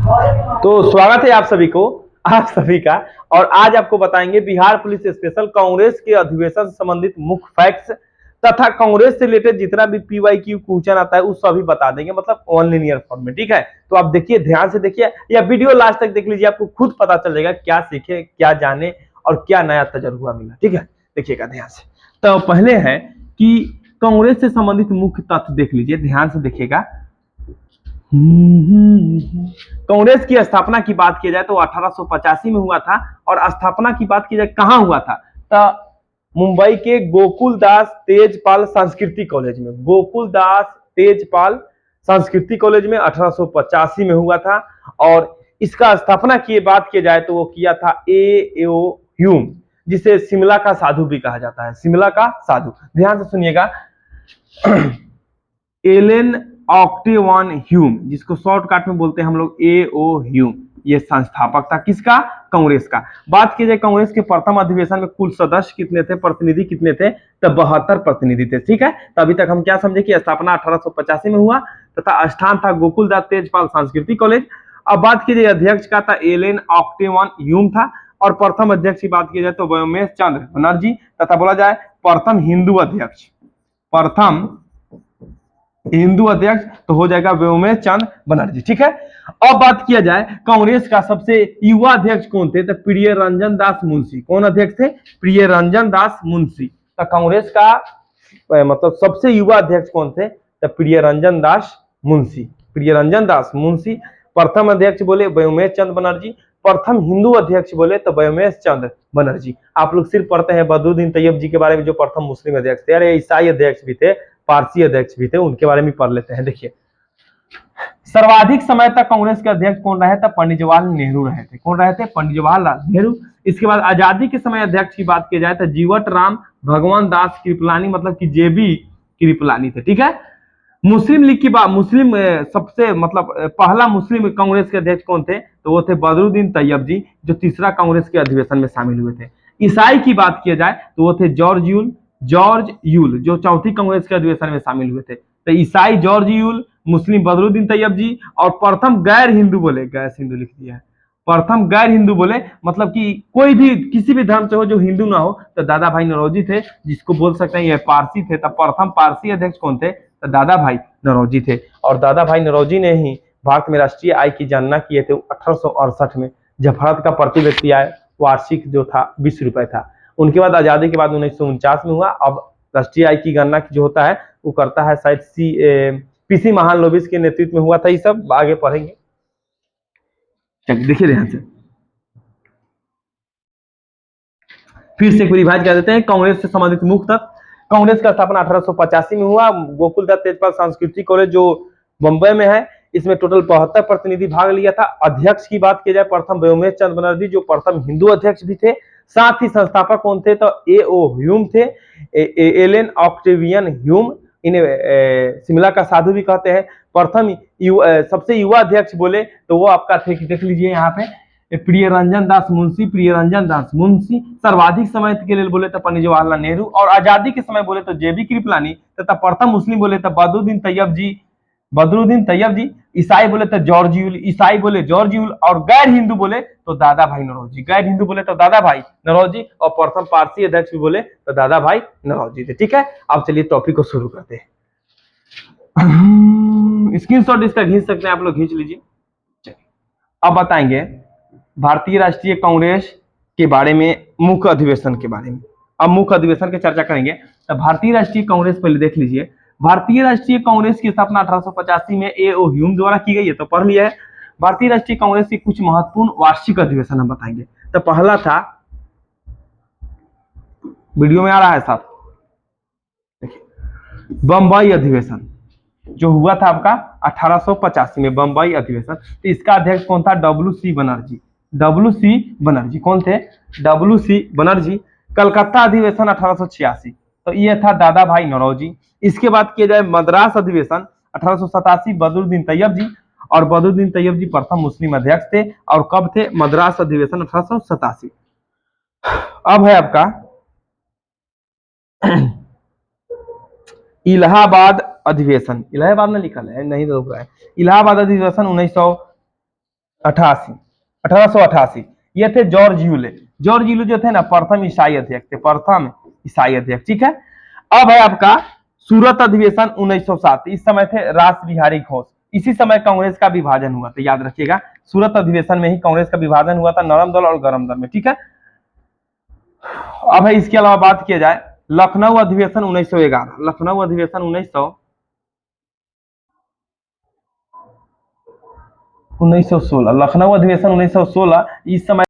तो स्वागत है आप सभी को, आप सभी का। और आज आपको बताएंगे बिहार पुलिस स्पेशल कांग्रेस के अधिवेशन से संबंधित मुख्य फैक्ट्स तथा कांग्रेस से रिलेटेड जितना भी पीवाईक्यू क्वेश्चन आता है उस सभी बता देंगे, मतलब ऑन लिनियर फॉर्म में। ठीक है, तो आप देखिए, ध्यान से देखिए या वीडियो लास्ट तक देख लीजिए, आपको खुद पता चल जाएगा क्या सीखे, क्या जाने और क्या नया तजुर्बा मिला। ठीक है, देखिएगा ध्यान से। तो पहले है कि कांग्रेस से संबंधित मुख्य तथ्य देख लीजिए, ध्यान से देखिएगा। कांग्रेस की स्थापना की बात की जाए तो 1885 में हुआ था, और स्थापना की बात की जाए कहां हुआ था, तो मुंबई के गोकुलदास तेजपाल सांस्कृतिक कॉलेज में, गोकुलदास तेजपाल सांस्कृतिक कॉलेज में 1885 में हुआ था। और इसका स्थापना की बात की जाए तो वो किया था ए.ओ. ह्यूम, जिसे शिमला का साधु भी कहा जाता है, शिमला का साधु। ध्यान से सुनिएगा, एलेन ऑक्टेवन ह्यूम, जिसको शॉर्टकट में बोलते हैं हम लोग ए.ओ. ह्यूम, ये संस्थापक था किसका, कांग्रेस का। बात की जाए कांग्रेस के प्रथम अधिवेशन में कुल सदस्य कितने थे, प्रतिनिधि कितने थे, तो 72 प्रतिनिधि थे। ठीक है, तो अभी तक हम क्या समझे कि स्थापना 1885 में हुआ तथा स्थान था गोकुलदास तेजपाल सांस्कृतिक कॉलेज। अब बात की जाए अध्यक्ष का था एलेन ऑक्टेवन ह्यूम था, और प्रथम अध्यक्ष की बात की जाए तो व्योमेश चंद्र बनर्जी, तथा बोला जाए प्रथम हिंदू अध्यक्ष, प्रथम हिंदू अध्यक्ष तो हो जाएगा व्योमेश चंद्र बनर्जी। ठीक है, अब बात किया जाए कांग्रेस का सबसे युवा अध्यक्ष कौन थे, तो प्रिय रंजन दास मुंशी। कौन अध्यक्ष थे, प्रिय रंजन दास मुंशी। तो कांग्रेस का मतलब सबसे युवा अध्यक्ष कौन थे, तो प्रिय रंजन दास मुंशी, प्रिय रंजन दास मुंशी। प्रथम अध्यक्ष बोले व्योमेश चंद्र बनर्जी, प्रथम हिंदू अध्यक्ष बोले तो व्योमेश चंद्र बनर्जी। आप लोग सिर्फ पढ़ते हैं बदरुद्दीन तैयब जी के बारे में, जो प्रथम मुस्लिम अध्यक्ष थे, अरे ईसाई अध्यक्ष भी थे, पारसी अध्यक्ष भी थे, उनके बारे में पढ़ लेते हैं। देखिए, सर्वाधिक समय तक कांग्रेस के अध्यक्ष कौन रहे थे, पंडित जवाहरलाल नेहरू रहे थे। कौन रहे थे, पंडित जवाहरलाल नेहरू। इसके बाद आजादी के समय अध्यक्ष की बात की जाए तो जीवट राम भगवान दास कृपलानी, मतलब कि जेबी कृपलानी थे। ठीक है, मुस्लिम लीग की बात, मुस्लिम सबसे मतलब पहला मुस्लिम कांग्रेस के अध्यक्ष कौन थे, तो वो थे बदरुद्दीन तैयब जी, जो तीसरा कांग्रेस के अधिवेशन में शामिल हुए थे। ईसाई की बात की जाए तो वो थे जॉर्ज यूल, जो चौथी कांग्रेस के अधिवेशन में शामिल हुए थे। तो ईसाई जॉर्ज यूल, मुस्लिम बदरुद्दीन तैयब जी, और प्रथम गैर हिंदू बोले, गैर हिंदू लिख दिया है, प्रथम गैर हिंदू बोले मतलब कि कोई भी किसी भी धर्म से हो जो हिंदू ना हो, तो दादा भाई नौरोजी थे, जिसको बोल सकते हैं ये पारसी थे। तब प्रथम पारसी अध्यक्ष कौन थे, तो दादा भाई नौरोजी थे। और दादा भाई नौरोजी ने ही भारत में राष्ट्रीय आय की गणना किए थे 1868 में, जब भारत का प्रति व्यक्ति आय वार्षिक जो था 20 रुपए था। उनके बाद आजादी के बाद 1949 में हुआ। अब राष्ट्रीय आय की गणना जो होता है वो करता है शायद पीसी महालनोबिस के नेतृत्व में हुआ था। ये सब आगे पढ़ेंगे। देखिए ध्यान से, फिर से एक रिवाइज कर देते हैं कांग्रेस से संबंधित मुख्य तथ्य। कांग्रेस का स्थापना 1885 में हुआ, गोकुलदास तेजपाल सांस्कृतिक कॉलेज जो बंबई में है, इसमें टोटल 72 प्रतिनिधि भाग लिया था। अध्यक्ष की बात की जाए प्रथम व्योमेश चंद्र बनर्जी, जो प्रथम हिंदू अध्यक्ष भी थे। साथ ही संस्थापक कौन थे, तो ए.ओ. ह्यूम थे, एलेन ऑक्टेवियन ह्यूम, इन्हें शिमला का साधु भी कहते हैं। प्रथम सबसे युवा अध्यक्ष बोले तो वो आपका थे, देख लीजिए यहाँ पे, प्रिय रंजन दास मुंशी, प्रिय रंजन दास मुंशी। सर्वाधिक समय के लिए बोले तो पंडित जवाहरलाल नेहरू, और आजादी के समय बोले तो जेबी कृपलानी, तथा प्रथम मुस्लिम बोले तो बदरुद्दीन तैयब जी, बदरुद्दीन तैयब जी। ईसाई बोले तो जॉर्ज यूल, ईसाई बोले जॉर्ज यूल, और गैर हिंदू बोले तो दादा भाई नौरोजी, गैर हिंदू बोले तो दादा भाई नौरोजी, और प्रथम पारसी अध्यक्ष भी बोले तो दादा भाई नौरोजी थे। ठीक है, अब चलिए टॉपिक को शुरू करते हैं। स्क्रीनशॉट इसका खींच सकते हैं आप लोग, खींच लीजिए। अब बताएंगे भारतीय राष्ट्रीय कांग्रेस के बारे में, मुख्य अधिवेशन के बारे में। अब मुख्य अधिवेशन की चर्चा करेंगे। तो भारतीय राष्ट्रीय कांग्रेस पहले देख लीजिए। भारतीय राष्ट्रीय कांग्रेस की स्थापना 1885 में ए.ओ. ह्यूम द्वारा की गई है, तो पढ़ लिया है। भारतीय राष्ट्रीय कांग्रेस के कुछ महत्वपूर्ण वार्षिक अधिवेशन हम बताएंगे। तो पहला था, वीडियो में आ रहा है साहब, देखिए, बंबई अधिवेशन जो हुआ था आपका 1885 में, बंबई अधिवेशन। तो इसका अध्यक्ष कौन था, डब्ल्यू.सी. बनर्जी, डब्ल्यू.सी. बनर्जी कौन थे, डब्ल्यू.सी. बनर्जी। कलकत्ता अधिवेशन 1886, तो ये था दादा भाई नौरोजी। इसके बाद किया जाए मद्रास अधिवेशन 1887, बदरुद्दीन तैयब जी, और बदरुद्दीन तैयब जी प्रथम मुस्लिम अध्यक्ष थे। और कब थे, मद्रास अधिवेशन 1887। अब है आपका इलाहाबाद अधिवेशन, इलाहाबाद में लिखा है नहीं, तो है इलाहाबाद अधिवेशन 88, 1888 ये थे जॉर्ज यूले। जॉर्ज यूले जो थे ना प्रथम ईसाई अध्यक्ष थे, प्रथम ईसाई अध्यक्ष। ठीक है, अब है आपका सूरत अधिवेशन 1907। इस समय थे रास बिहारी घोष। इसी समय कांग्रेस का विभाजन हुआ था, याद रखिएगा। सूरत अधिवेशन में ही कांग्रेस का विभाजन हुआ था, नरम दल और गरम दल में। ठीक है, अब है इसके अलावा बात किया जाए लखनऊ अधिवेशन 1911। लखनऊ अधिवेशन 1916, लखनऊ अधिवेशन 1916 इस समय